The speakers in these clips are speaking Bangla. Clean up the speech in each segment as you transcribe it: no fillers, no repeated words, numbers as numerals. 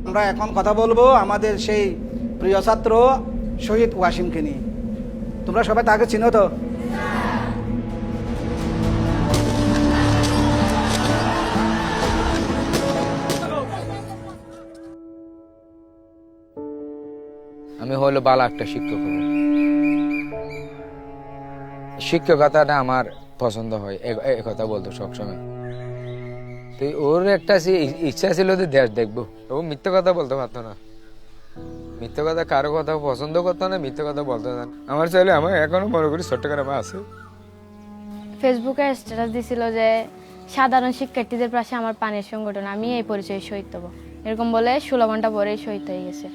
আমরা এখন কথা বলবো আমাদের সেই প্রিয় ছাত্র শহীদ ওয়াসিমকে নিয়ে। তোমরা সবাই তাকে চিনো তো? আমি হলো ভালো একটা শিক্ষক হব। শিক্ষকতাটা আমার পছন্দ হয়, এ কথা বলতো সবসময়। তো ওর একটা ইচ্ছা ছিল যে দেশ দেখবো। ও মিথ্যে কথা বলতে পারতো না, মিথ্যে কথা কারো কথা পছন্দ করতো না, মিথ্যে কথা বলতো না। আমার ছেলে আমার এখনো মনে করি ছোট্ট করে আছে। ফেসবুকে স্ট্যাটাস দিছিল যে সাধারণ শিক্ষার্থীদের পাশে আমার পানির সংগঠন, আমি এই পরিচয়ে শহীদ হবো, এরকম বলে 16 ঘন্টা পরেই শহীদ হয়ে গেছে।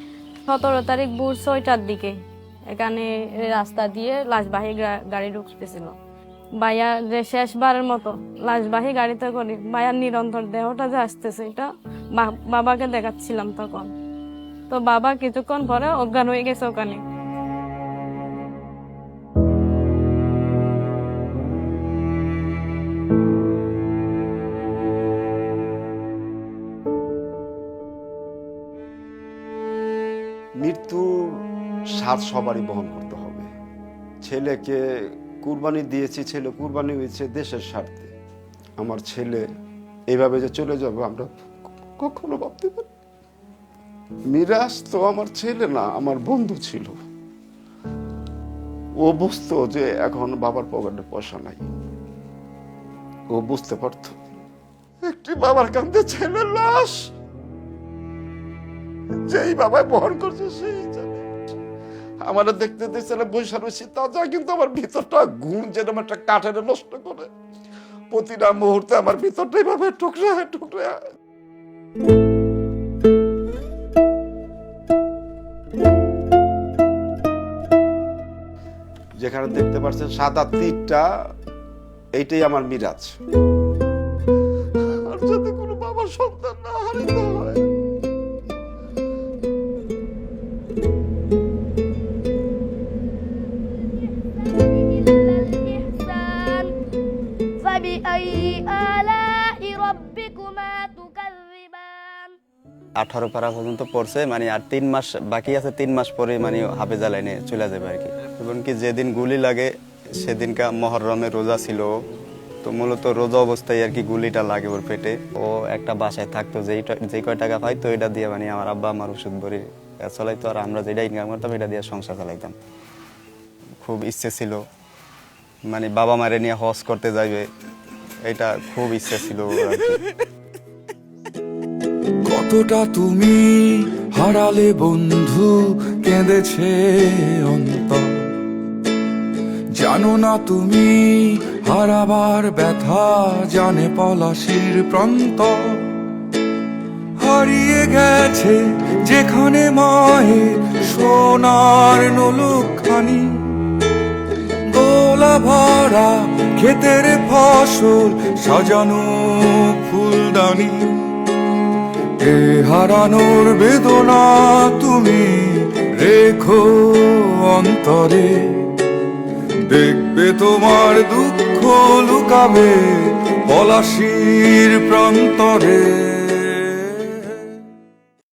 17 তারিখ ভোর 6টার দিকে এখানে রাস্তা দিয়ে লাশবাহী গাড়ি ঢুকতেছিল। ভাইয়া যে শেষবারের মতো লাশবাহী গাড়িতে করে ভাইয়ার নিরন্তর দেহটা যে আসতেছে, এটা বাবাকে দেখাচ্ছিলাম তখন। তো বাবা কিছুক্ষণ পরে অজ্ঞান হয়ে গেছে ওখানে। মৃত্যুর স্বাদ সবারই বহন করতে হবে। ছেলেকে কুরবানি দিয়েছি, ছেলে কুরবানি হয়েছে দেশের স্বার্থে। আমার ছেলে এইভাবে যে চলে যাবে আমরা কখনো ভাবতে পারি। মিরাজ তো আমার ছেলে না, আমার বন্ধু ছিল। ও বুঝতো যে এখন বাবার পকেটে পয়সা নাই, ও বুঝতে পারত একটি বাবার কাঁধে ছেলের লাশ যেই বাবাই বহন করছে সেই জানে। আমার দেখতে দেখতে বৈশা রয়েছি তাজা, কিন্তু আমার ভিতরটা ঘুম যেরকম একটা কাঠের নষ্ট করে প্রতিটা মুহূর্তে আমার ভিতরটা এইভাবে টুকরা টুকরা। যেখানে দেখতে পাচ্ছেন সাদা তীরটা, এইটাই আমার মিরাজ। আর যদি কোনো বাবার সন্তান না হারিতে হয়, فبأي آلاء ربكما تكذبان 18 পারা পর্যন্ত পড়ছে, মানে আর 3 মাস বাকি আছে। 3 মাস পরে মানে হাফেজা লাইনে চলে যাবে আর কি। এবং কি যেদিন গুলি লাগে সেদিনকা মহররমে রোজা ছিল, তো মূলত রোজা অবস্থায় আর কি গুলিটা লাগে ওর পেটে। ও একটা বাসায় থাকতো, যে কয় টাকা পাইতো এটা দিয়ে মানে আমার আব্বা আমার ওষুধ ভরে চলাইতো, আর আমরা যেটা ইনকাম করতাম এটা দিয়ে সংসার চালাইতাম। খুব ইচ্ছে ছিল মানে বাবা মারে নিয়ে হজ করতে যাইবে, এটা খুব ইচ্ছে ছিল ওর আর কি। কতটা তুমি হারালে বন্ধু, কেঁদেছে অন্তর। জানো না তুমি হারাবার ব্যথা, জানে পলাশির প্রান্ত। হারিয়ে গেছে যেখানে মায়ের সোনার নোলখানি, দোলা ভরা ক্ষেতের ফসল সাজানো ফুলদানি। এ হারানোর বেদনা তুমি রেখো অন্তরে, দেখবে তোমার দুঃখ লুকাবে পলাশির প্রান্তরে।